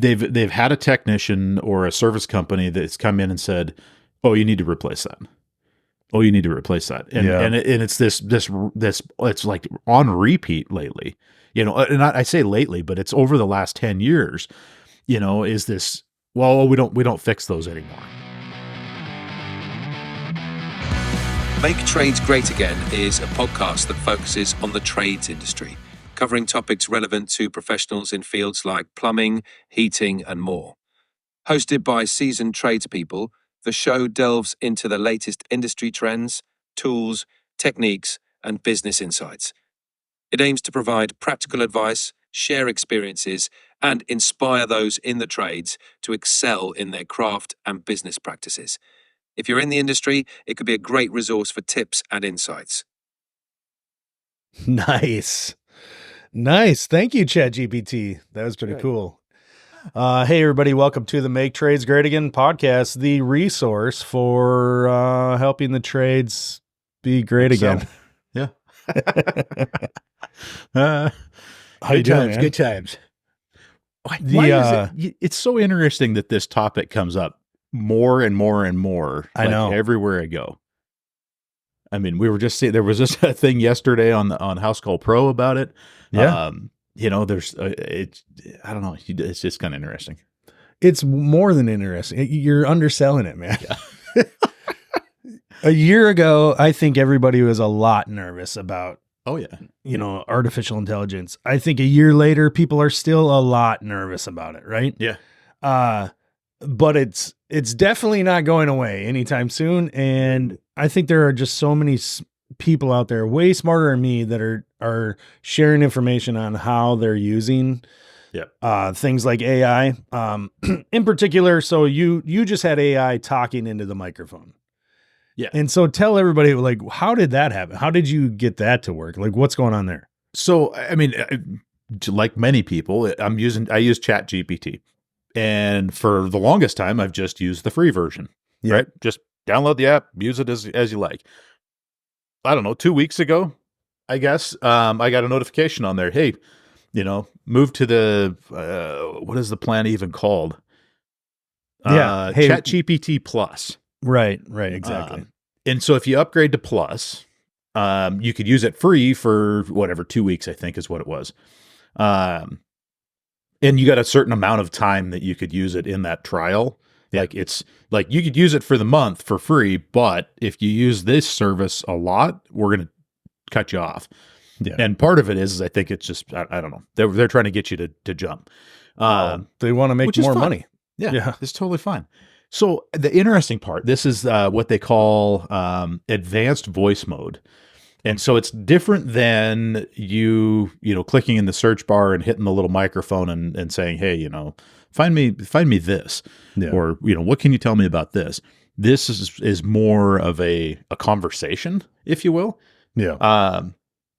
they've had a technician or a service company that's come in and said, "Oh, you need to replace that. Oh, you need to replace that." And it's this it's like on repeat lately. And I say lately, but it's over the last 10 years. Is this, well, we don't fix those anymore. Make Trades Great Again is a podcast that focuses on the trades industry, covering topics relevant to professionals in fields like plumbing, heating, and more. Hosted by seasoned tradespeople, the show delves into the latest industry trends, tools, techniques, and business insights. It aims to provide practical advice, share experiences, and inspire those in the trades to excel in their craft and business practices. If you're in the industry, it could be a great resource for tips and insights. Nice. Thank you, ChatGPT. That was pretty cool. Hey, everybody. Welcome to the Make Trades Great Again podcast, the resource for helping the trades be great again. Yeah. How you doing, man? Good times. It's so interesting that this topic comes up more and more and more. I know. Everywhere I go. I mean, we were just seeing, there was just a thing yesterday on House Call Pro about it. Yeah. There's, I don't know. It's just kind of interesting. It's more than interesting. You're underselling it, man. Yeah. A year ago, I think everybody was a lot nervous about, artificial intelligence. I think a year later, people are still a lot nervous about it, right? Yeah. But it's definitely not going away anytime soon. And I think there are just so many people out there way smarter than me that are sharing information on how they're using things like AI. In particular, so you just had AI talking into the microphone. Yeah. And so tell everybody, like, how did that happen? How did you get that to work? Like, what's going on there? So, I mean, like many people, I use ChatGPT. And for the longest time, I've just used the free version, right? Just download the app, use it as you like. I don't know, 2 weeks ago, I guess, I got a notification on there. Hey, move to the, what is the plan even called? ChatGPT Plus. Right, exactly. And so if you upgrade to Plus, you could use it free for whatever, 2 weeks, I think is what it was. And you got a certain amount of time that you could use it in that trial. Yeah. Like it's like you could use it for the month for free, but if you use this service a lot, we're going to cut you off. Yeah. And part of it is I think it's just, I don't know. They're trying to get you to jump. They want to make more money. Yeah, it's totally fine. So the interesting part, this is what they call advanced voice mode. And so it's different than you clicking in the search bar and hitting the little microphone and saying, hey, find me this, or, what can you tell me about this? This is more of a conversation, if you will. Yeah.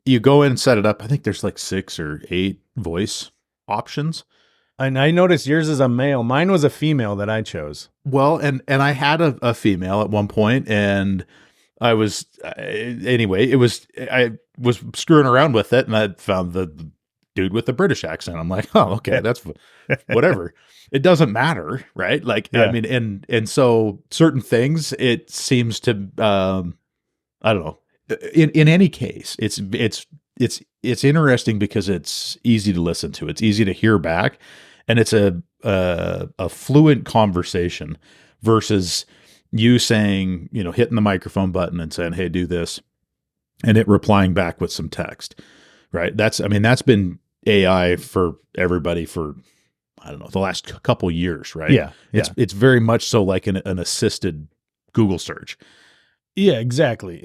You go in and set it up. I think there's like 6 or 8 voice options. And I noticed yours is a male. Mine was a female that I chose. Well, and I had a female at one point, and I was I was screwing around with it, and I found the dude with the British accent. I'm like, oh, okay, that's whatever. It doesn't matter, right? Like, I mean, and so certain things, it seems to, I don't know. In any case, it's interesting because it's easy to listen to. It's easy to hear back, and it's a fluent conversation versus you saying, hitting the microphone button and saying, hey, do this, and it replying back with some text, right? That's been AI for everybody for, I don't know, the last couple years, right? Yeah. It's very much so like an assisted Google search. Yeah, exactly.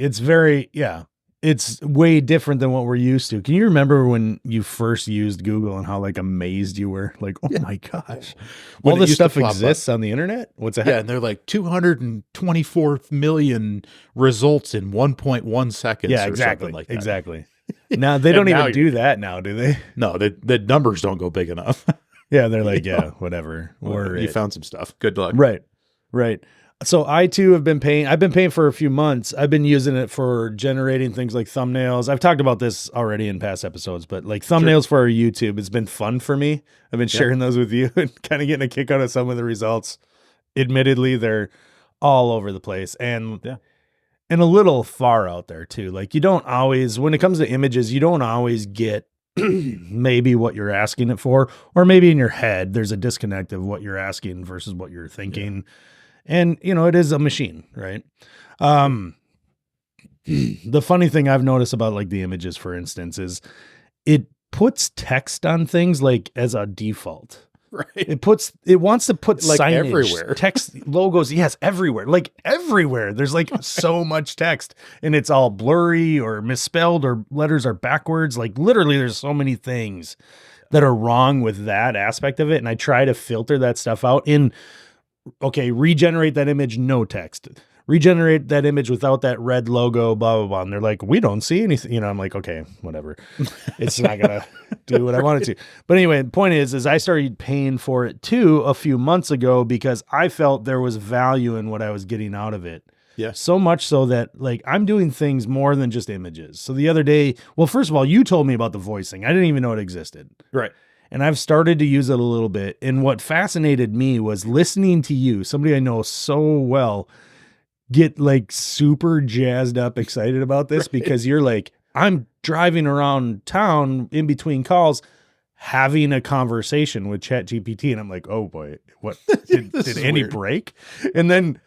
It's way different than what we're used to. Can you remember when you first used Google and how like amazed you were? Like, oh my gosh, all this stuff exists on the internet? What's that? Yeah, and they're like 224 million results in 1.1 seconds. Yeah, or exactly. Something like that. Exactly. Now they don't even do that now, do they? No, the numbers don't go big enough. Yeah, they're like, yeah, whatever. You found some stuff. Good luck. Right. So I too have been paying. I've been paying for a few months. I've been using it for generating things like thumbnails. I've talked about this already in past episodes, but like thumbnails for our YouTube, it's been fun for me. I've been sharing those with you and kind of getting a kick out of some of the results. Admittedly, they're all over the place and a little far out there too. Like you don't always, when it comes to images, you don't always get maybe what you're asking it for, or maybe in your head, there's a disconnect of what you're asking versus what you're thinking. Yeah. And, you know, it is a machine, right? The funny thing I've noticed about like the images, for instance, is it puts text on things like as a default. Right. It wants to put like signage, everywhere. Text, logos. Yes, everywhere. Like everywhere. There's like so much text and it's all blurry or misspelled or letters are backwards. Like literally there's so many things that are wrong with that aspect of it. And I try to filter that stuff out in, okay, regenerate that image, no text. Regenerate that image without that red logo, blah, blah, blah. And they're like, we don't see anything. You know, I'm like, okay, whatever. It's not going to do what I want it to. But anyway, the point is I started paying for it too a few months ago because I felt there was value in what I was getting out of it. Yeah. So much so that like I'm doing things more than just images. So the other day, well, first of all, you told me about the voicing. I didn't even know it existed. Right. And I've started to use it a little bit. And what fascinated me was listening to you, somebody I know so well, get like super jazzed up, excited about this because you're like, I'm driving around town in between calls, having a conversation with ChatGPT. And I'm like, oh boy, what did any break? And then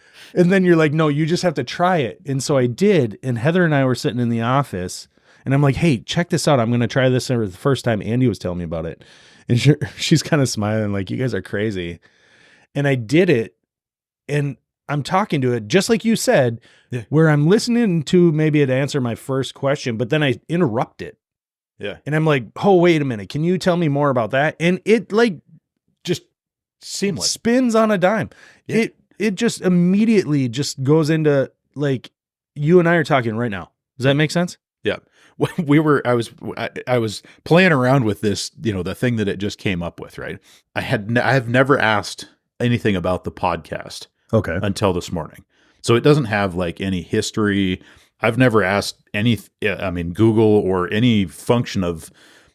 you're like, no, you just have to try it. And so I did. And Heather and I were sitting in the office and I'm like, hey, check this out. I'm going to try this for the first time. Andy was telling me about it. And she's kind of smiling like, you guys are crazy. And I did it. And I'm talking to it just like you said, where I'm listening to maybe it answer my first question, but then I interrupt it. Yeah. And I'm like, oh, wait a minute. Can you tell me more about that? And it like just seamless spins on a dime. Yeah. It just immediately just goes into like you and I are talking right now. Does that make sense? Yeah. I was playing around with this, you know, the thing that it just came up with, right? I have never asked anything about the podcast until this morning. So it doesn't have like any history. I've never asked Google or any function of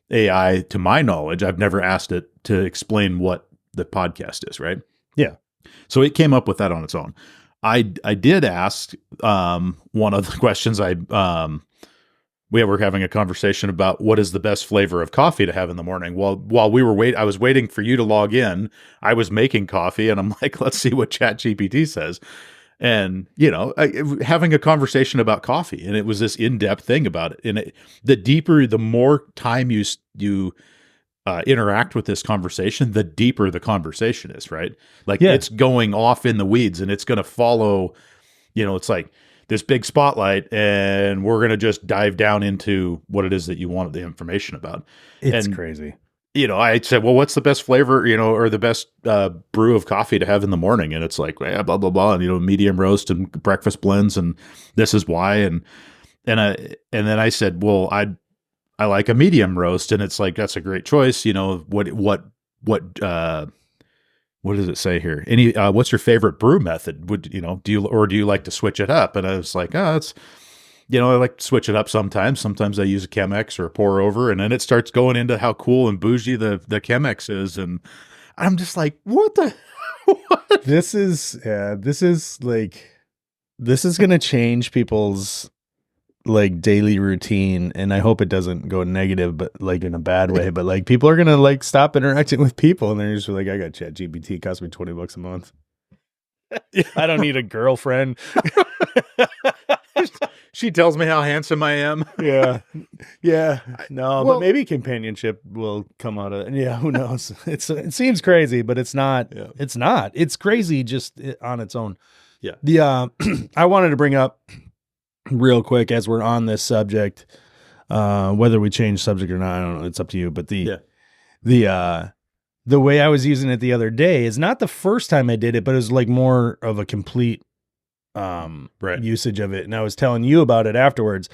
AI to my knowledge. I've never asked it to explain what the podcast is, right? Yeah. So it came up with that on its own. I did ask one of the questions we were having a conversation about what is the best flavor of coffee to have in the morning. While we were I was waiting for you to log in. I was making coffee, and I'm like, let's see what ChatGPT says. And you know, having a conversation about coffee, and it was this in-depth thing about it. And the more time you interact with this conversation, the deeper the conversation is, right? Like it's going off in the weeds, and it's going to follow. You know, it's like this big spotlight, and we're going to just dive down into what it is that you wanted the information about. It's crazy. You know, I said, well, what's the best flavor, you know, or the best brew of coffee to have in the morning? And it's like, blah, blah, blah. And, you know, medium roast and breakfast blends. And this is why. And then I said, well, I like a medium roast. And it's like, that's a great choice. You know, what does it say here? What's your favorite brew method? Do you like to switch it up? And I was like, it's, you know, I like to switch it up sometimes. Sometimes I use a Chemex or a pour over, and then it starts going into how cool and bougie the Chemex is. And I'm just like, what? This is going to change people's like daily routine. And I hope it doesn't go negative, but like in a bad way, but like people are going to like stop interacting with people. And they're just like, I got ChatGPT, it costs me $20 a month. I don't need a girlfriend. She tells me how handsome I am. Yeah. No, but maybe companionship will come out of it. Yeah, who knows? It seems crazy, but it's not. Yeah. It's not. It's crazy just on its own. Yeah. I wanted to bring up real quick as we're on this subject, whether we change subject or not, I don't know. It's up to you. But the way I was using it the other day is not the first time I did it, but it was like more of a complete usage of it. And I was telling you about it afterwards.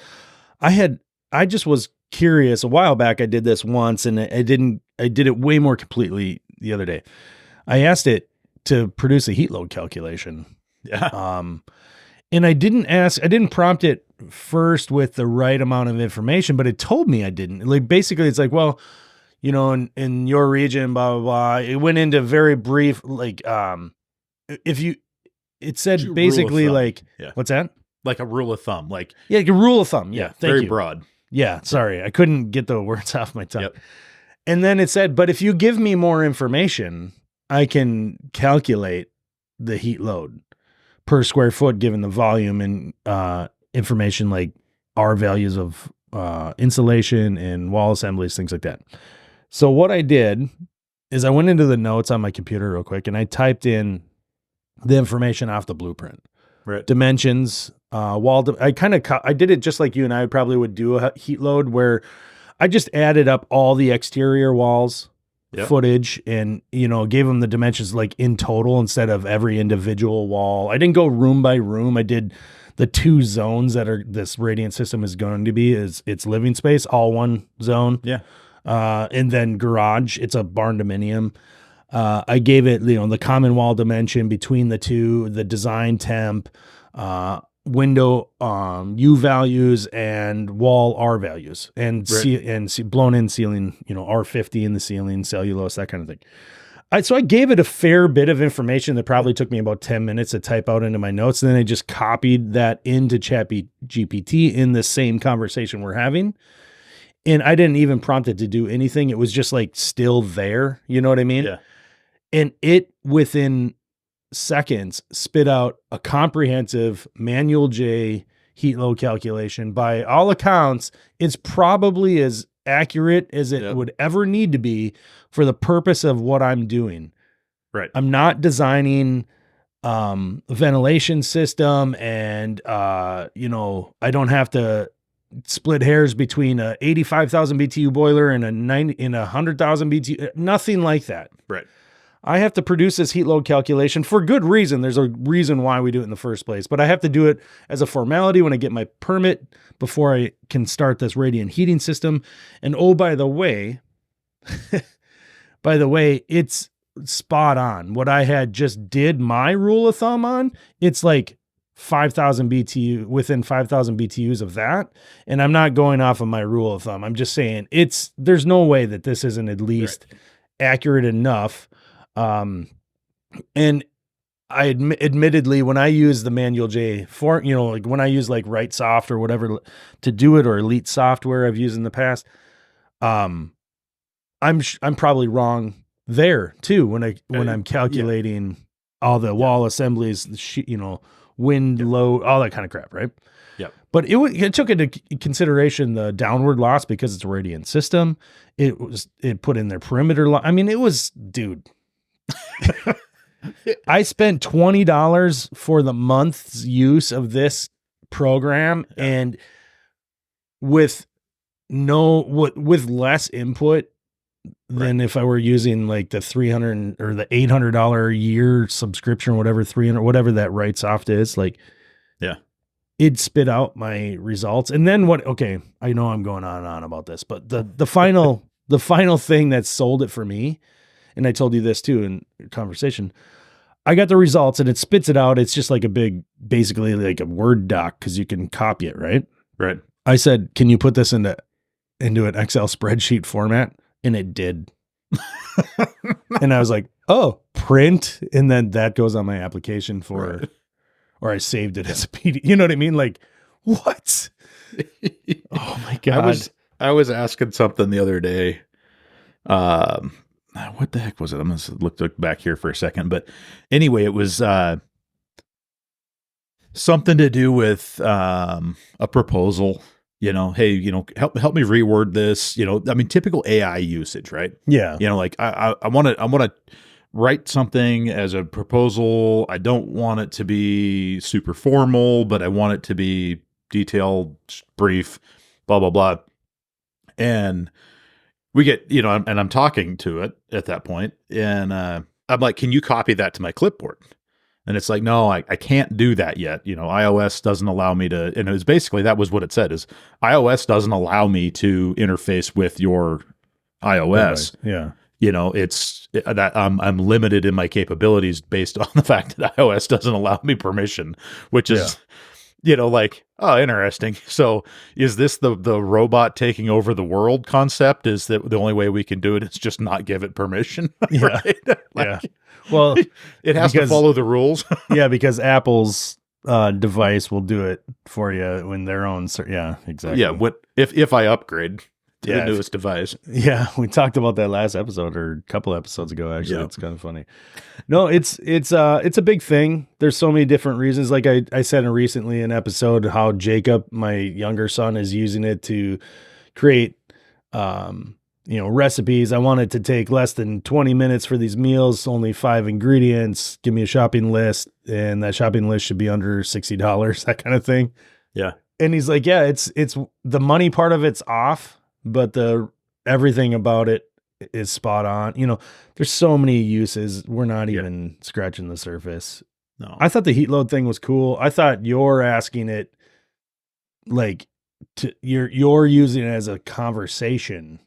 I just was curious. A while back, I did this once, and I did it way more completely the other day. I asked it to produce a heat load calculation. Yeah. And I didn't prompt it first with the right amount of information, but it told me I didn't. Like, basically it's like, well, you know, in your region, blah, blah, blah. It went into very brief, like, if you, it said Rule of basically thumb. like, Yeah. what's that? Like a rule of thumb. Like, Yeah, like a rule of thumb. Yeah. Thank very you. broad. Yeah. Sorry. I couldn't get the words off my tongue. Yep. And then it said, but if you give me more information, I can calculate the heat load per square foot, given the volume and information like R values of insulation and wall assemblies, things like that. So what I did is I went into the notes on my computer real quick and I typed in the information off the blueprint, Right. dimensions, I did it just like you and I probably would do a heat load, where I just added up all the exterior walls Yep. footage and, you know, gave them the dimensions like in total instead of every individual wall. I didn't go room by room. I did the 2 zones that are this radiant system is going to be is its living space, all one zone. Yeah. And then garage, it's a barn dominium. I gave it, you know, the common wall dimension between the two, the design temp, window U values and wall R values, and blown in ceiling, you know, R50 in the ceiling, cellulose, that kind of thing. So I gave it a fair bit of information that probably took me about 10 minutes to type out into my notes. And then I just copied that into ChatGPT in the same conversation we're having. And I didn't even prompt it to do anything. It was just like still there. You know what I mean? Yeah. And it, within seconds, spit out a comprehensive manual J heat load calculation. By all accounts, it's probably as accurate as it would ever need to be for the purpose of what I'm doing. Right. I'm not designing ventilation system and you know, I don't have to split hairs between a 85,000 BTU boiler and a 100,000 BTU, nothing like that. Right. I have to produce this heat load calculation for good reason. There's a reason why we do it in the first place, but I have to do it as a formality when I get my permit before I can start this radiant heating system. And oh, by the way, it's spot on. What I had just did my rule of thumb on, it's like 5,000 BTU, within 5,000 BTUs of that. And I'm not going off of my rule of thumb. I'm just saying there's no way that this isn't at least accurate enough. And I admittedly, when I use the manual J for, you know, like when I use like WriteSoft or whatever to do it, or Elite software I've used in the past, I'm probably wrong there too. When I'm calculating all the wall assemblies, you know, wind load, all that kind of crap. Right. Yep. But it took into consideration the downward loss because it's a radiant system. It put in their perimeter. I mean, it was, dude, I spent $20 for the month's use of this program, and with less input than if I were using like the $300 or the $800 a year subscription, or whatever, $300, whatever that WriteSoft is, like, it spit out my results. And then okay, I know I'm going on and on about this, but the final thing that sold it for me, and I told you this too in conversation, I got the results and it spits it out. It's just like basically like a Word doc, because you can copy it, right? Right. I said, can you put this into an Excel spreadsheet format? And it did. And I was like, oh, print. And then that goes on my application or I saved it as a PDF. You know what I mean? Like, what? Oh my God. I was asking something the other day. What the heck was it? I'm going to look back here for a second. But anyway, it was something to do with a proposal. You know, hey, you know, help me reword this. You know, I mean, typical AI usage, right? Yeah. You know, like I want to write something as a proposal. I don't want it to be super formal, but I want it to be detailed, brief, blah blah blah. And we get, you know, and I'm talking to it at that point, and I'm like, can you copy that to my clipboard? And it's like, no, I can't do that yet. You know, iOS doesn't allow me to, and it was basically, that was what it said, is iOS doesn't allow me to interface with your iOS. Yeah. it's that I'm limited in my capabilities based on the fact that iOS doesn't allow me permission, which is, like, oh, interesting. So is this the robot taking over the world concept? Is that the only way we can do it? It's just not give it permission. Yeah. Right? Yeah. Well, it has to follow the rules. Yeah, because Apple's device will do it for you when their own. Yeah, exactly. Yeah. If I upgrade to Yeah, the newest device? Yeah, we talked about that last episode or a couple episodes ago. Actually, it's kind of funny. No, it's a big thing. There's so many different reasons. Like I said in recently an episode, how Jacob, my younger son, is using it to create, recipes. I want it to take less than 20 minutes for these meals, only 5 ingredients. Give me a shopping list, and that shopping list should be under $60. That kind of thing. Yeah. And he's like, yeah, it's the money part of it's off, but the everything about it is spot on. There's so many uses. We're not even scratching the surface. No. I thought the heat load thing was cool. I thought you're asking it like you're using it as a conversation.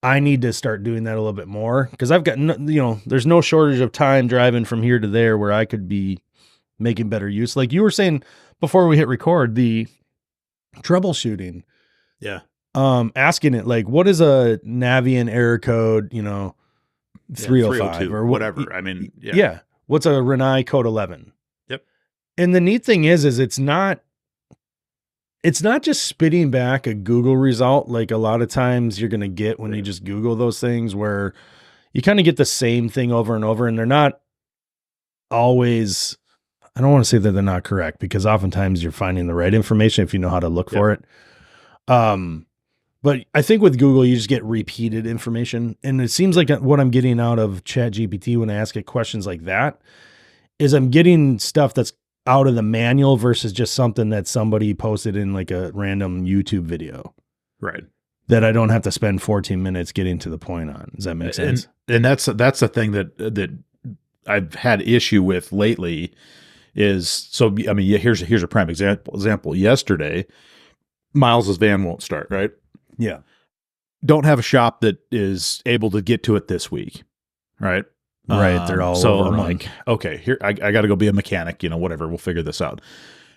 I need to start doing that a little bit more because I've got there's no shortage of time driving from here to there where I could be making better use. Like you were saying before we hit record, the troubleshooting. Yeah. Asking it like, what is a Navian error code, 305 or whatever. I mean, yeah. What's a Renai code 11? Yep. And the neat thing is it's not just spitting back a Google result. Like a lot of times you're going to get when you just Google those things where you kind of get the same thing over and over, and they're not always, I don't want to say that they're not correct because oftentimes you're finding the right information if you know how to look for it. But I think with Google, you just get repeated information. And it seems like what I'm getting out of ChatGPT when I ask it questions like that is I'm getting stuff that's out of the manual versus just something that somebody posted in like a random YouTube video. Right. That I don't have to spend 14 minutes getting to the point on. Does that make sense? And that's the thing that I've had issue with lately is, so, I mean, here's a prime example. Yesterday, Miles's van won't start, right? Yeah. Don't have a shop that is able to get to it this week. Right. Right. They're all so overrun. I'm like, okay, here, I got to go be a mechanic, whatever, we'll figure this out.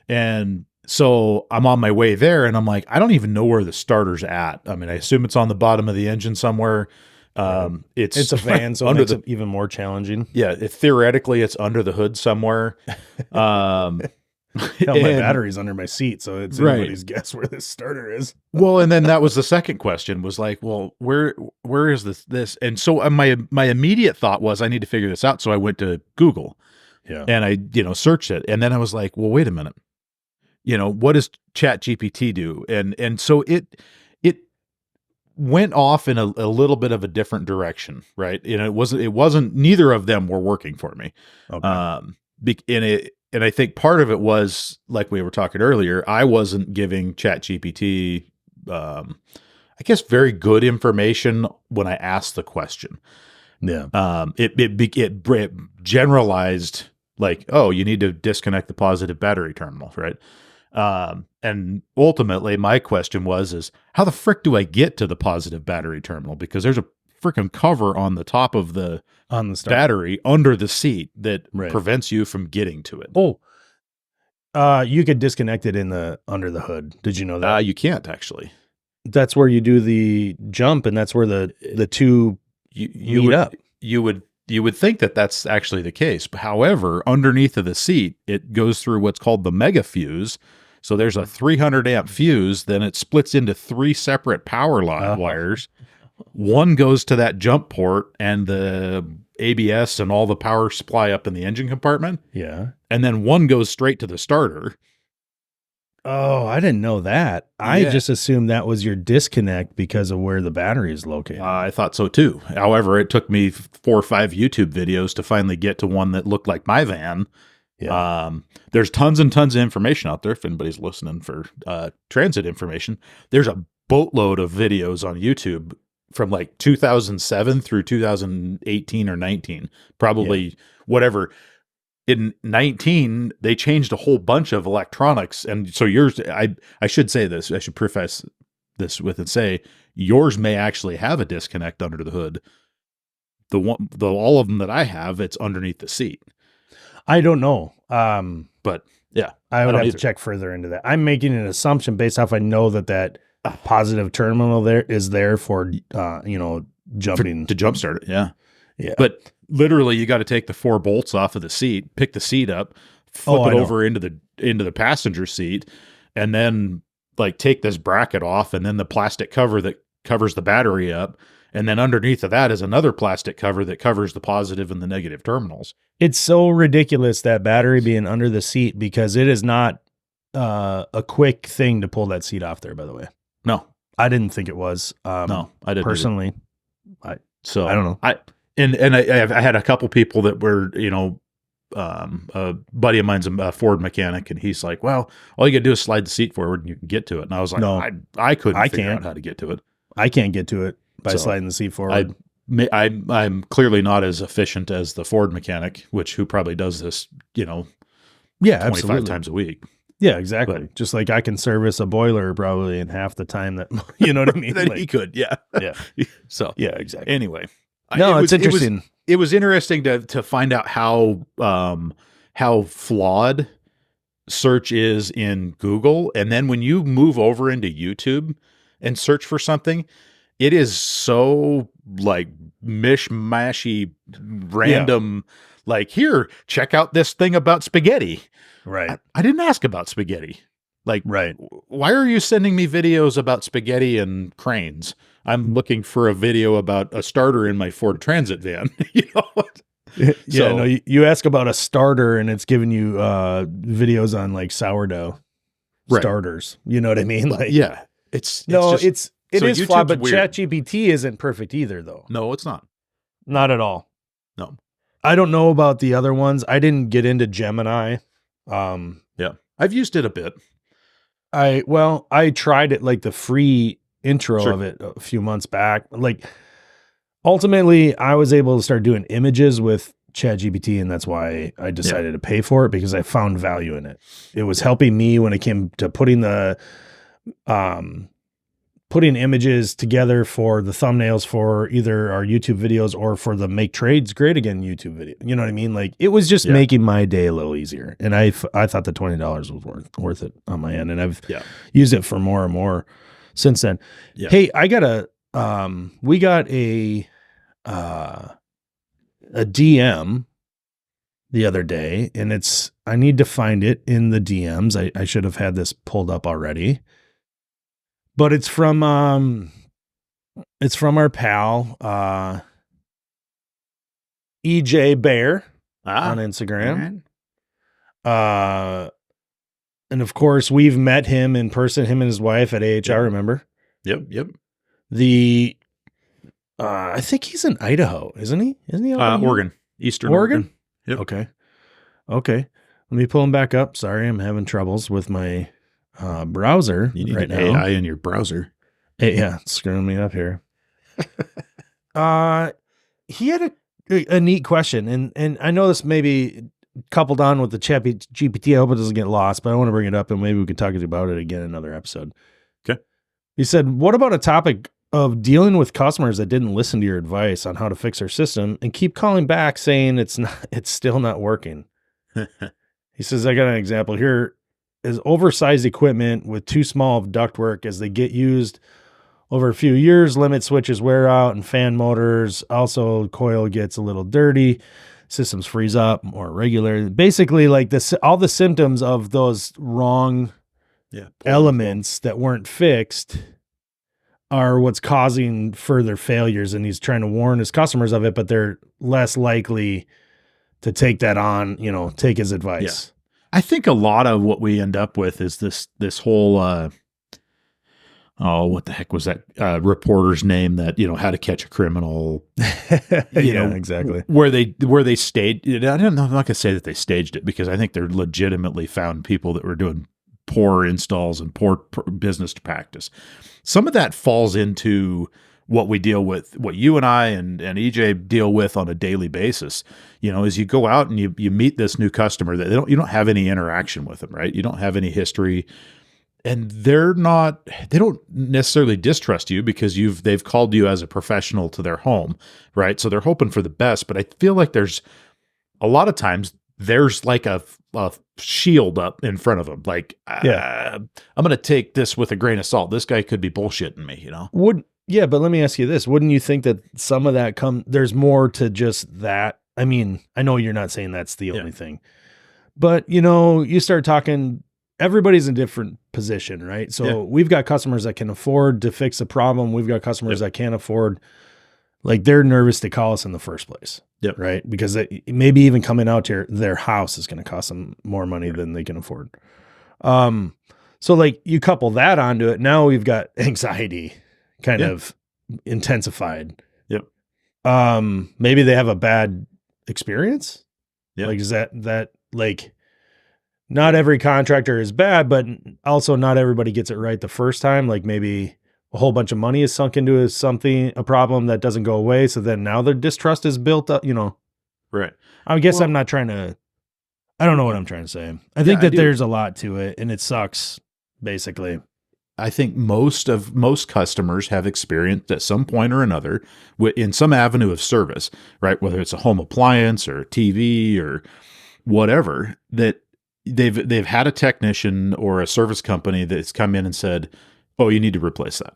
And so I'm on my way there and I'm like, I don't even know where the starter's at. I mean, I assume it's on the bottom of the engine somewhere. It's a van, so under it makes it even more challenging. Yeah. Theoretically it's under the hood somewhere. My battery's under my seat, so it's anybody's guess where this starter is. Well, and then that was the second question was like, well, where is this? And so my immediate thought was I need to figure this out. So I went to Google and I, searched it. And then I was like, well, wait a minute, what does ChatGPT do? And so it went off in a little bit of a different direction. Right. And it wasn't, neither of them were working for me. Okay. And I think part of it was, like we were talking earlier, I wasn't giving ChatGPT, I guess, very good information when I asked the question. Yeah. It generalized like, oh, you need to disconnect the positive battery terminal, right? And ultimately, my question is how the frick do I get to the positive battery terminal? Because there's a freaking cover on the top of the battery under the seat that prevents you from getting to it. You could disconnect it under the hood. Did you know that? You can't actually. That's where you do the jump, and that's where the two meet up. You would think that that's actually the case. However, underneath of the seat, it goes through what's called the mega fuse. So there's a 300 amp fuse. Then it splits into 3 separate power line wires. One goes to that jump port and the ABS and all the power supply up in the engine compartment. Yeah. And then one goes straight to the starter. Oh, I didn't know that. I just assumed that was your disconnect because of where the battery is located. I thought so too. However, it took me 4 or 5 YouTube videos to finally get to one that looked like my van. Yeah. There's tons and tons of information out there. If anybody's listening for transit information, there's a boatload of videos on YouTube from like 2007 through 2018 or 19, probably whatever. In 19, they changed a whole bunch of electronics. And so yours, I should say this, I should preface this with and say yours may actually have a disconnect under the hood the all of them that I have, it's underneath the seat. I don't know. But yeah, I would don't have either. to check further into that. I'm making an assumption based off I know that positive terminal there is there for jumping to jumpstart it. Yeah. Yeah. But literally you got to take the 4 bolts off of the seat, pick the seat up, flip it over into the passenger seat, and then like take this bracket off, and then the plastic cover that covers the battery up. And then underneath of that is another plastic cover that covers the positive and the negative terminals. It's so ridiculous that battery being under the seat, because it is not a quick thing to pull that seat off there, by the way. No, I didn't think it was. no, I didn't personally. I don't know. I had a couple people that were, a buddy of mine's a Ford mechanic, and he's like, well, all you gotta do is slide the seat forward and you can get to it. And I was like, No, I couldn't figure can't. out how to get to it. I can't get to it by So, sliding the seat forward. I'm clearly not as efficient as the Ford mechanic, who probably does this, yeah, 25 absolutely. times a week. Yeah, exactly. But- just like I can service a boiler probably in half the time that, you know what I mean? That Like, he could, yeah. yeah. So Yeah, exactly. anyway, No, it's interesting. It was interesting to find out how flawed search is in Google, and then when you move over into YouTube and search for something, it is so like mishmashy, random. Like, here, check out this thing about spaghetti. Right. I didn't ask about spaghetti. Like, Right. why are you sending me videos about spaghetti and cranes? I'm looking for a video about a starter in my Ford Transit van. Yeah, So- no, you ask about a starter and it's giving you videos on like sourdough Right. starters. You know what I mean? Like, Yeah, it's no, just- it so is flawed, YouTube's but weird. ChatGPT isn't perfect either, though. No, it's not. Not at all. No. I don't know about the other ones. I didn't get into Gemini. Yeah, I've used it a bit. I tried it, like the free intro Sure. of it a few months back. Like, ultimately, I was able to start doing images with ChatGPT, and that's why I decided to pay for it, because I found value in it. It was helping me when it came to putting images together for the thumbnails for either our YouTube videos or for the Make Trades Great Again YouTube video. You know what I mean? Like, it was just making my day a little easier. And I thought the $20 was worth it on my end. And I've used it for more and more since then. Yeah. Hey, we got a DM the other day, and I need to find it in the DMs. I should have had this pulled up already. But it's from our pal EJ Bear on Instagram. And of course, we've met him in person, him and his wife at AHR, remember? Yep. I think he's in Idaho, isn't he? Isn't he? out in Oregon, Eastern Oregon? Yep. Okay. Let me pull him back up. Sorry, I'm having troubles with my browser You need right an now. AI in your browser. Yeah, it's screwing me up here. He had a neat question, and I know this may be coupled on with the GPT. I hope it doesn't get lost, but I want to bring it up, and maybe we can talk about it again in another episode. Okay. He said, what about a topic of dealing with customers that didn't listen to your advice on how to fix their system and keep calling back saying it's still not working? He says, I got an example here. Is oversized equipment with too small of ductwork as they get used over a few years, limit switches wear out and fan motors. Also, coil gets a little dirty. Systems freeze up more regular. Basically, like this, all the symptoms of those wrong elements that weren't fixed are what's causing further failures. And he's trying to warn his customers of it, but they're less likely to take that on, take his advice. Yeah. I think a lot of what we end up with is this whole what the heck was that reporter's name that How to Catch a Criminal? Exactly. Where they staged. I don't know. I'm not gonna say that they staged it, because I think they're legitimately found people that were doing poor installs and poor business practice. Some of that falls into what we deal with, what you and I and EJ deal with on a daily basis, is you go out and you meet this new customer that you don't have any interaction with them, right? You don't have any history. and they don't necessarily distrust you because they've called you as a professional to their home, right? So they're hoping for the best, but I feel like there's a lot of times there's like a shield up in front of them. Like, I'm going to take this with a grain of salt. This guy could be bullshitting me, you know? Yeah, but let me ask you this. Wouldn't you think that some of that there's more to just that? I mean, I know you're not saying that's the only thing, but you start talking, everybody's in a different position, right? So we've got customers that can afford to fix a problem. We've got customers that can't afford, like they're nervous to call us in the first place. Yep. Right. Because maybe even coming out to their house is going to cost them more money than they can afford. So like you couple that onto it. Now we've got anxiety kind of intensified. Yep. Maybe they have a bad experience. Yeah. Like, is that like not every contractor is bad, but also not everybody gets it right the first time. Like maybe a whole bunch of money is sunk into a problem that doesn't go away. So then now their distrust is built up, Right. I guess I don't know what I'm trying to say. I think that there's a lot to it and it sucks basically. I think most customers have experienced at some point or another in some avenue of service, right? Whether it's a home appliance or a TV or whatever, that they've had a technician or a service company that's come in and said, "Oh, you need to replace that.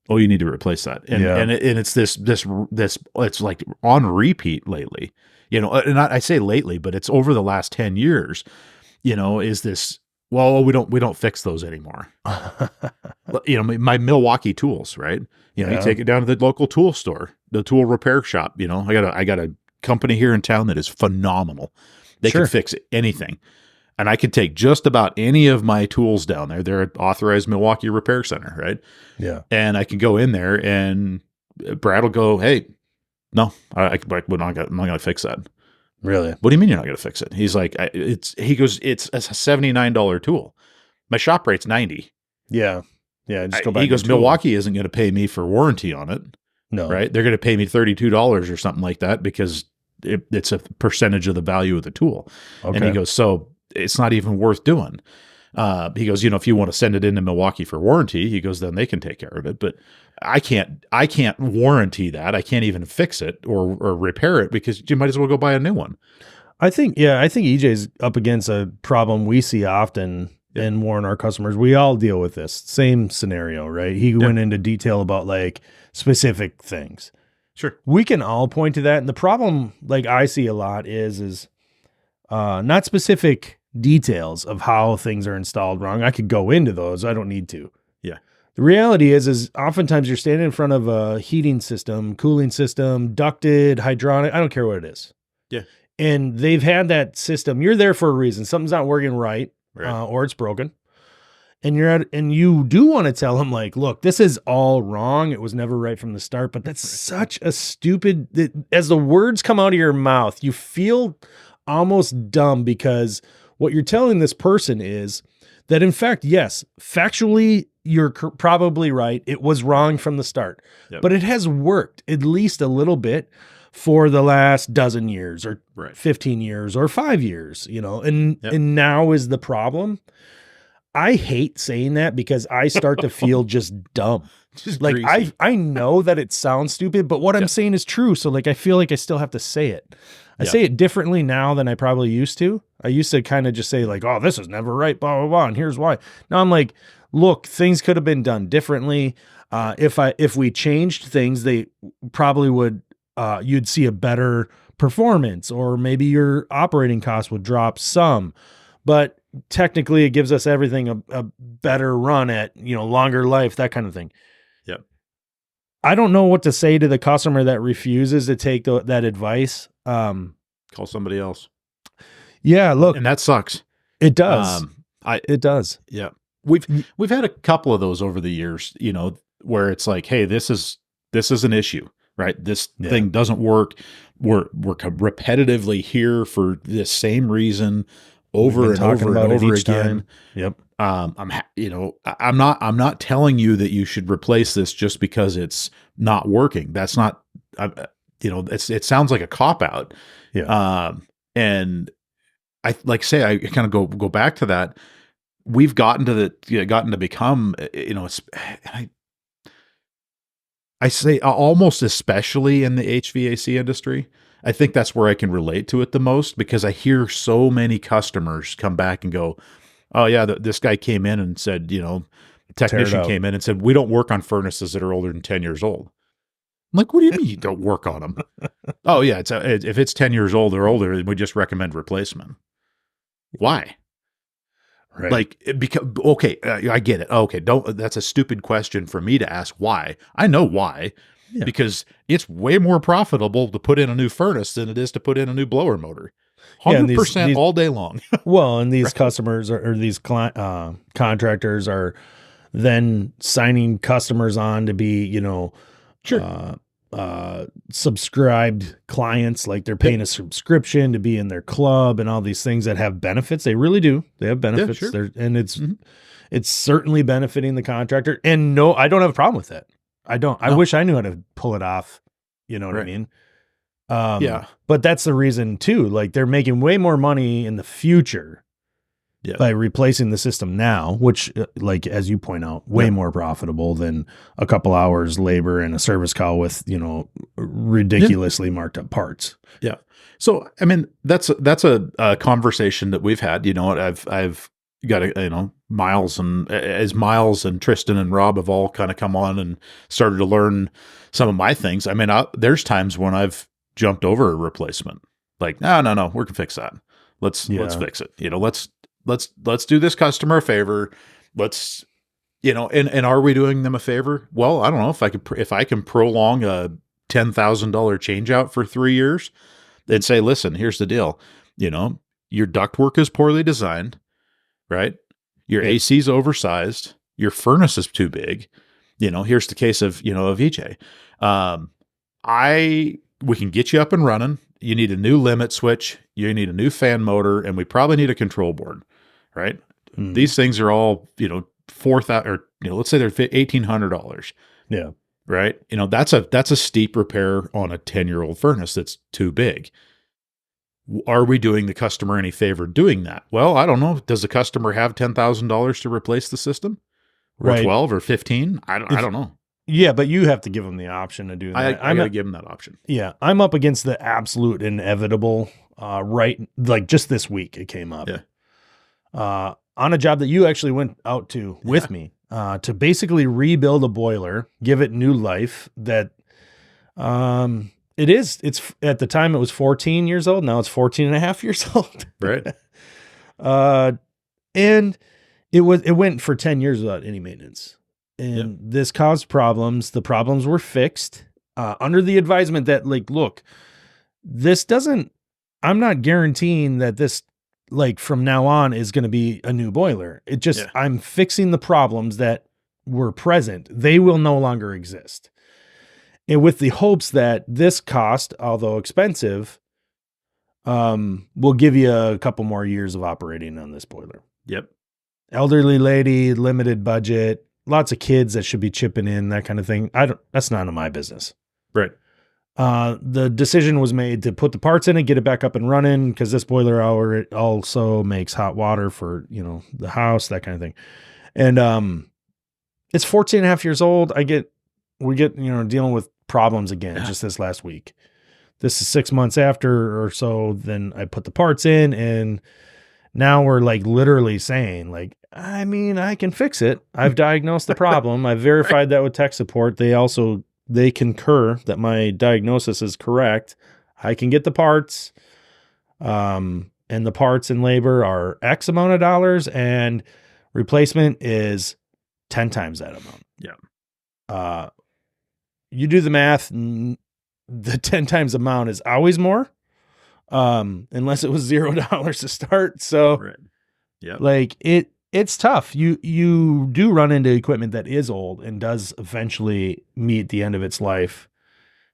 Oh, you need to replace that." And it's this it's like on repeat lately, and I say lately, but it's over the last 10 years, is this, well, we don't fix those anymore. My Milwaukee tools, right? You take it down to the local tool store, the tool repair shop, I got a company here in town that is phenomenal. They can fix anything. And I could take just about any of my tools down there. They're an authorized Milwaukee repair center, right? Yeah. And I can go in there and Brad will go, "Hey, no, I'm not going to fix that." Really? "What do you mean you're not going to fix it?" He's like, he goes, "It's a $79 tool. My shop rate's $90." Yeah. Yeah. Just go back. He goes, "Milwaukee isn't going to pay me for warranty on it." No. Right? They're going to pay me $32 or something like that because it's a percentage of the value of the tool. Okay. And he goes, "So it's not even worth doing." He goes, "If you want to send it into Milwaukee for warranty," he goes, "then they can take care of it. But I can't warranty that. I can't even fix it or repair it because you might as well go buy a new one." I think EJ's up against a problem we see often and warn our customers. We all deal with this same scenario, right? He went into detail about like specific things. Sure. We can all point to that. And the problem, like I see a lot is not specific details of how things are installed wrong. I could go into those. I don't need to. Yeah. The reality is oftentimes you're standing in front of a heating system, cooling system, ducted, hydronic. I don't care what it is. Yeah. And they've had that system. You're there for a reason. Something's not working right, or it's broken. And you do want to tell them like, "Look, this is all wrong. It was never right from the start." But that's such a stupid, as the words come out of your mouth, you feel almost dumb because what you're telling this person is that in fact, yes, factually, you're probably right. It was wrong from the start, but it has worked at least a little bit for the last dozen years or 15 years or 5 years, and now is the problem. I hate saying that because I start to feel just dumb. Just like greasy. I know that it sounds stupid, but what I'm saying is true. So like, I feel like I still have to say it. I say it differently now than I probably used to. I used to kind of just say like, "Oh, this is never right, blah, blah, blah. And here's why." Now I'm like, look, things could have been done differently. If we changed things, they probably would, you'd see a better performance, or maybe your operating costs would drop some, but technically it gives us everything a better run at, longer life, that kind of thing. Yep. I don't know what to say to the customer that refuses to take that advice. Call somebody else. Yeah, look, And that sucks. it does. It does. Yeah. We've had a couple of those over the years, where it's like, "Hey, this is an issue, right? This thing doesn't work. We're repetitively here for this same reason over and over and over again." Yep. I'm not telling you that you should replace this just because it's not working. That's not, it sounds like a cop out. Yeah. And I kind of go back to that. we've gotten to become, I say almost especially in the HVAC industry. I think that's where I can relate to it the most, because I hear so many customers come back and go, "Oh yeah, this guy came in and said, technician came in and said, we don't work on furnaces that are older than 10 years old." I'm like, "What do you mean you don't work on them?" "Oh yeah, if it's 10 years old or older, we just recommend replacement." Why? Right. Like, because, okay, I get it. Okay, that's a stupid question for me to ask why. I know why. Yeah. Because it's way more profitable to put in a new furnace than it is to put in a new blower motor. 100% all day long. Well, and these customers or these contractors are then signing customers on to be, Sure. Subscribed clients. Like they're paying a subscription to be in their club and all these things that have benefits. They really do. They have benefits. Yeah, sure. And it's certainly benefiting the contractor. And no, I don't have a problem with it. I don't. No. I wish I knew how to pull it off. You know what I mean? Yeah. But that's the reason too. Like they're making way more money in the future by replacing the system now, which, like as you point out, way more profitable than a couple hours labor and a service call with ridiculously marked up parts. Yeah. So I mean, that's a conversation that we've had. I've got Miles and Tristan and Rob have all kind of come on and started to learn some of my things. I mean, there's times when I've jumped over a replacement. Like, no, we can fix that. Let's fix it. Let's do this customer a favor. Let's, and are we doing them a favor? Well, I don't know if I can prolong a $10,000 change out for 3 years and say, listen, here's the deal. Your ductwork is poorly designed, right? Your AC's oversized. Your furnace is too big. Here's the case of EJ. We can get you up and running. You need a new limit switch. You need a new fan motor, and we probably need a control board, right? Mm. These things are all, $4,000 or, let's say they're $1,800. Yeah. Right. That's a steep repair on a 10-year-old furnace that's too big. Are we doing the customer any favor doing that? Well, I don't know. Does the customer have $10,000 to replace the system? Or 12 or 15? I don't know. Yeah, but you have to give them the option to do that. I got to give them that option. Yeah. I'm up against the absolute inevitable, like just this week it came up. Yeah. On a job that you actually went out to with me, to basically rebuild a boiler, give it new life that, it's at the time it was 14 years old. Now it's 14 and a half years old. Right. And it went for 10 years without any maintenance. And this caused problems. The problems were fixed, under the advisement that look, I'm not guaranteeing that this, from now on is going to be a new boiler. It just, I'm fixing the problems that were present. They will no longer exist. And with the hopes that this cost, although expensive, will give you a couple more years of operating on this boiler. Yep. Elderly lady, limited budget, lots of kids that should be chipping in, that kind of thing. That's none of my business. Right. The decision was made to put the parts in and get it back up and running, because this boiler it also makes hot water for, the house, that kind of thing. And it's 14 and a half years old. We get dealing with problems again just this last week. This is 6 months after or so. Then I put the parts in, and now we're literally saying I can fix it. I've diagnosed the problem. I've verified that with tech support. They concur that my diagnosis is correct. I can get the parts. And the parts and labor are X amount of dollars, and replacement is 10 times that amount. Yeah. You do the math, the 10 times amount is always more. Unless it was $0 to start. So right. Yeah. It's tough. You do run into equipment that is old and does eventually meet the end of its life.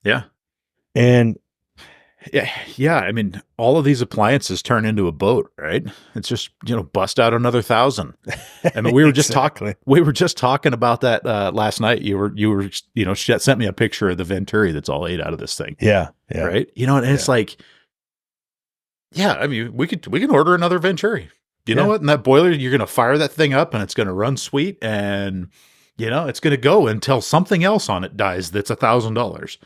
Yeah. And yeah. I mean, all of these appliances turn into a boat, right? It's just, bust out another 1,000. I mean, we were just talking about that last night. You were sent me a picture of the Venturi that's all 8 out of this thing. Yeah. Yeah. Right. And it's I mean, we can order another Venturi. you know what? In that boiler, you're going to fire that thing up and it's going to run sweet. And, it's going to go until something else on it dies that's $1,000.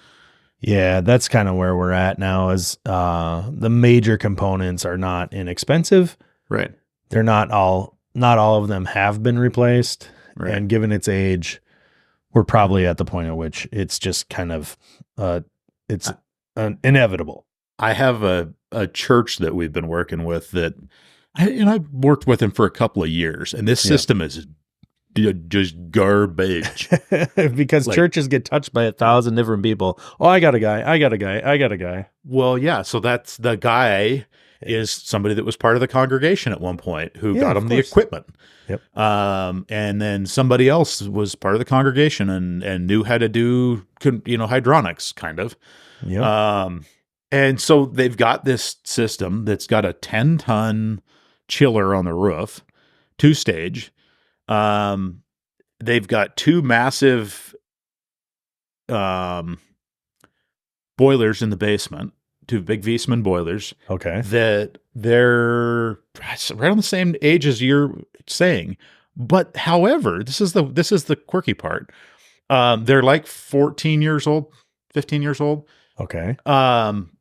Yeah, that's kind of where we're at now is the major components are not inexpensive. Right. They're not all of them have been replaced. Right. And given its age, we're probably at the point at which it's just kind of, it's inevitable. I have a church that we've been working with that, I've worked with him for a couple of years, and this system is just garbage. Because churches get touched by 1,000 different people. Oh, I got a guy. Well, yeah. So that's the guy is somebody that was part of the congregation at one point who got him the equipment. Yep. And then somebody else was part of the congregation and knew how to do, hydronics kind of. Yep. And so they've got this system that's got a 10-ton chiller on the roof, 2-stage. They've got 2 massive boilers in the basement, 2 big Viessmann boilers. Okay. That they're right on the same age as you're saying. But however, this is the quirky part. They're like 14 years old, 15 years old. Okay.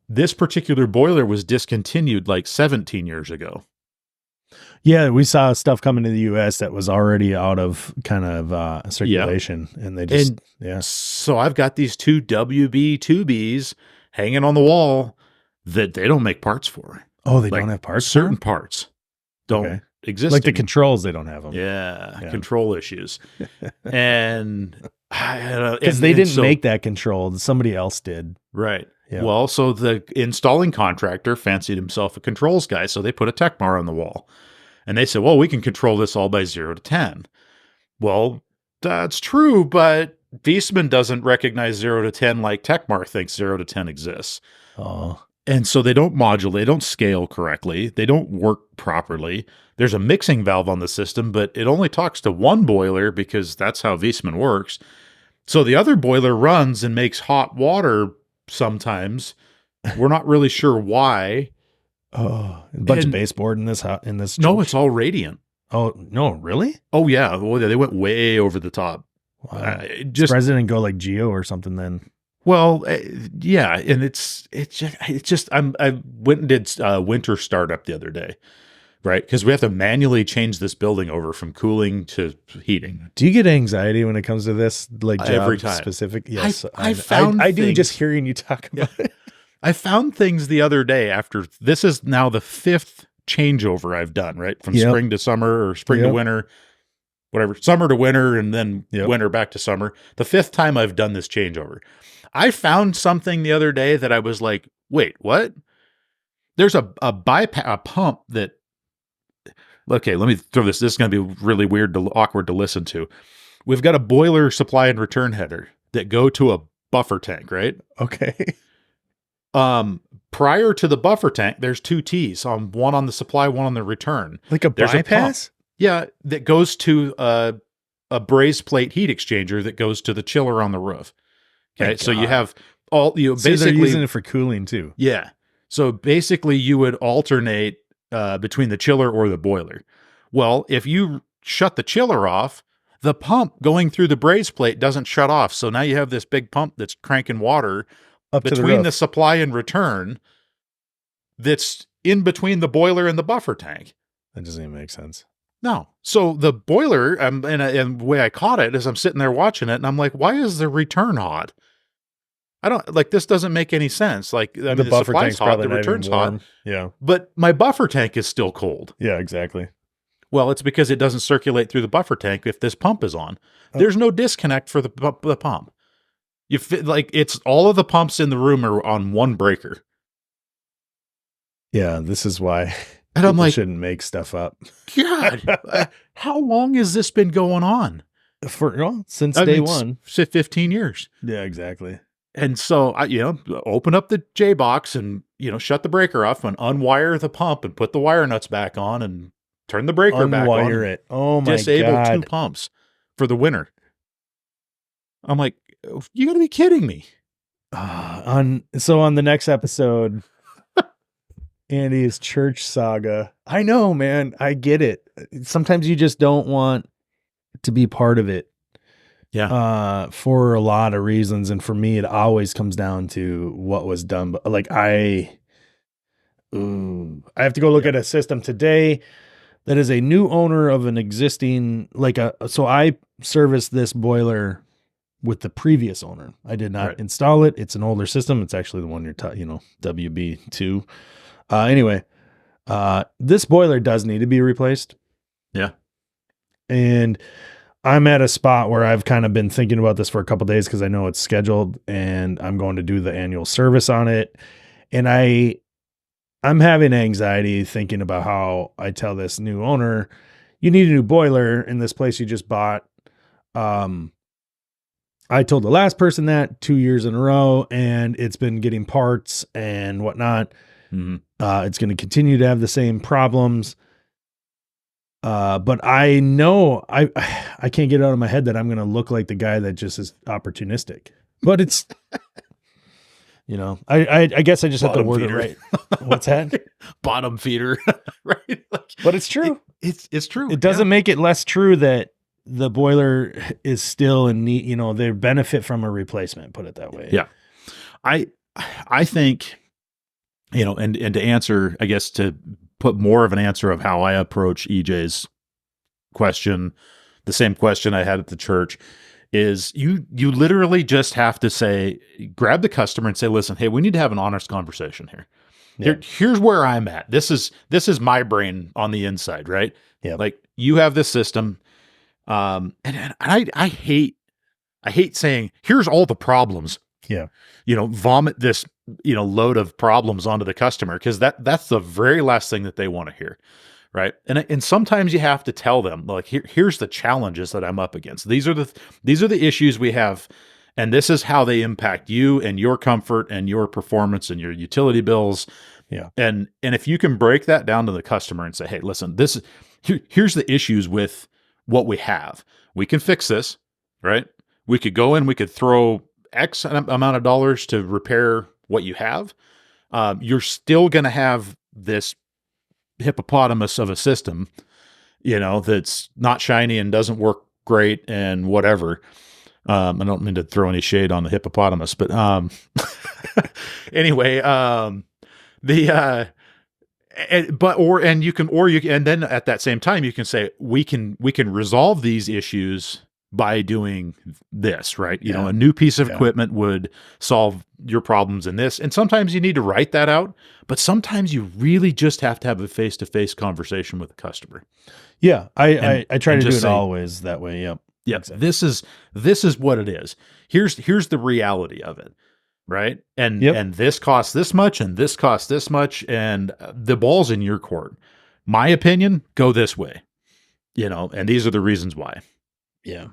This particular boiler was discontinued like 17 years ago. Yeah, we saw stuff coming to the U.S. that was already out of kind of circulation, and they just So I've got these 2 WB 2Bs hanging on the wall that they don't make parts for. Oh, they don't have parts. Certain parts don't exist. Like the controls, they don't have them. Yeah. Control issues, and because they didn't make that control, somebody else did. Right. Yeah. Well, so the installing contractor fancied himself a controls guy, so they put a Techmar on the wall. And they said, well, we can control this all by 0 to 10. Well, that's true, but Viessmann doesn't recognize 0 to 10 like Techmar thinks 0 to 10 exists. Oh. And so they don't modulate, they don't scale correctly, they don't work properly. There's a mixing valve on the system, but it only talks to one boiler because that's how Viessmann works. So the other boiler runs and makes hot water sometimes. We're not really sure why. Oh, a bunch of baseboard in this No, it's all radiant. Oh, no, really? Oh, yeah. Well, they went way over the top. Wow. Does President go like Geo or something then? Well, yeah. And it's just, I went and did winter startup the other day, right? Because we have to manually change this building over from cooling to heating. Do you get anxiety when it comes to this? Like every time. Specific? Yes. I do just hearing you talk about it. I found things the other day after this is now the 5th changeover I've done, right? From spring to summer or spring to winter, whatever, summer to winter, and then winter back to summer. The 5th time I've done this changeover. I found something the other day that I was like, wait, what? There's a pump that, okay, let me throw this. This is going to be really awkward to listen to. We've got a boiler supply and return header that go to a buffer tank, right? Okay. Prior to the buffer tank, there's 2 T's, one on the supply, one on the return. Like a bypass? Yeah, that goes to a brazed plate heat exchanger that goes to the chiller on the roof. Okay, so you have basically they're using it for cooling too. Yeah, so basically you would alternate between the chiller or the boiler. Well, if you shut the chiller off, the pump going through the brazed plate doesn't shut off. So now you have this big pump that's cranking water up between the supply and return that's in between the boiler and the buffer tank. That doesn't even make sense. No. So the boiler, and the way I caught it is I'm sitting there watching it and I'm like, why is the return hot? I don't this doesn't make any sense. Like, I mean, the buffer supply's tank's hot, the return's hot. Yeah. But my buffer tank is still cold. Yeah, exactly. Well, it's because it doesn't circulate through the buffer tank if this pump is on. There's no disconnect for the pump. It's all of the pumps in the room are on one breaker. Yeah, this is why and I'm like, shouldn't make stuff up. God, how long has this been going on? Since day one. 15 years. Yeah, exactly. And so I, open up the J box and, shut the breaker off and unwire the pump and put the wire nuts back on and turn the breaker back on. Unwire it. Oh my God. Disable 2 pumps for the winter. I'm like, you gotta be kidding me. On the next episode, Andy's church saga. I know, man. I get it. Sometimes you just don't want to be part of it. Yeah. For a lot of reasons. And for me, it always comes down to what was done. But like I have to go look at a system today that is a new owner of an existing, so I serviced this boiler with the previous owner. I did not install it. It's an older system. It's actually the one you're WB2. Anyway, this boiler does need to be replaced. Yeah. And I'm at a spot where I've kind of been thinking about this for a couple of days because I know it's scheduled and I'm going to do the annual service on it. And I'm having anxiety thinking about how I tell this new owner, you need a new boiler in this place you just bought. I told the last person that 2 years in a row, and it's been getting parts and whatnot. Mm-hmm. It's going to continue to have the same problems. But I know I can't get it out of my head that I'm going to look like the guy that just is opportunistic. But it's, I guess I just have to word it right. What's that? Bottom feeder, right? But it's true. It's true. It doesn't make it less true that the boiler is still in need. They benefit from a replacement. Put it that way. Yeah, I think, and to answer, I guess to put more of an answer of how I approach EJ's question, the same question I had at the church, is you literally just have to grab the customer and say, listen, hey, we need to have an honest conversation here. Yeah. Here's where I'm at. This is my brain on the inside, right? Yeah. Like you have this system. And I hate saying, here's all the problems. Yeah. Vomit this, load of problems onto the customer. Cause that's the very last thing that they want to hear. Right. And sometimes you have to tell them like, here's the challenges that I'm up against. These are the issues we have. And this is how they impact you and your comfort and your performance and your utility bills. Yeah. And if you can break that down to the customer and say, hey, listen, here's the issues with what we have. We can fix this, right? We could go in, we could throw X amount of dollars to repair what you have. You're still going to have this hippopotamus of a system, that's not shiny and doesn't work great and whatever. I don't mean to throw any shade on the hippopotamus, but anyway, and then at that same time you can say we can resolve these issues by doing this, right? A new piece of equipment would solve your problems in this. And sometimes you need to write that out, but sometimes you really just have to have a face-to-face conversation with the customer. Yeah. I try to do it always that way. Yep. Yeah. Exactly. This is what it is. Here's the reality of it. Right. And this costs this much and this costs this much. And the ball's in your court. My opinion, go this way, and these are the reasons why. Yeah.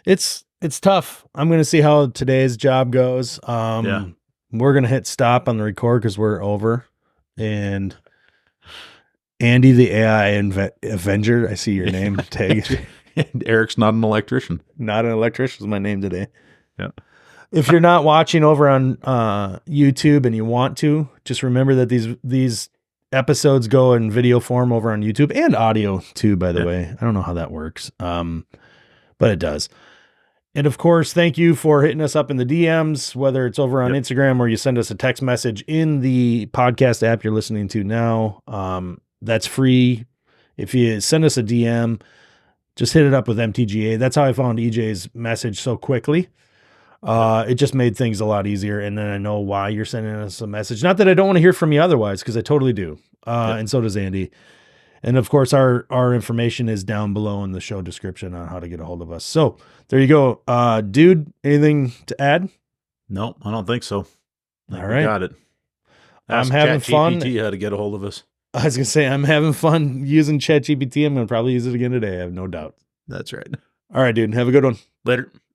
It's tough. I'm going to see how today's job goes. We're going to hit stop on the record because we're over. And Andy, the AI Avenger, I see your name tag. Eric's not an electrician. Not an electrician is my name today. Yeah. If you're not watching over on YouTube and you want to, just remember that these episodes go in video form over on YouTube and audio too, by the way. I don't know how that works. But it does. And of course, thank you for hitting us up in the DMs, whether it's over on Instagram or you send us a text message in the podcast app you're listening to now. That's free. If you send us a DM, just hit it up with MTGA. That's how I found EJ's message so quickly. It just made things a lot easier. And then I know why you're sending us a message. Not that I don't want to hear from you otherwise, because I totally do. And so does Andy. And of course, our information is down below in the show description on how to get a hold of us. So there you go. Dude, anything to add? No, I don't think so. All right. Got it. I'm having fun. ChatGPT how to get a hold of us. I was going to say, I'm having fun using ChatGPT. I'm going to probably use it again today. I have no doubt. That's right. All right, dude. Have a good one. Later.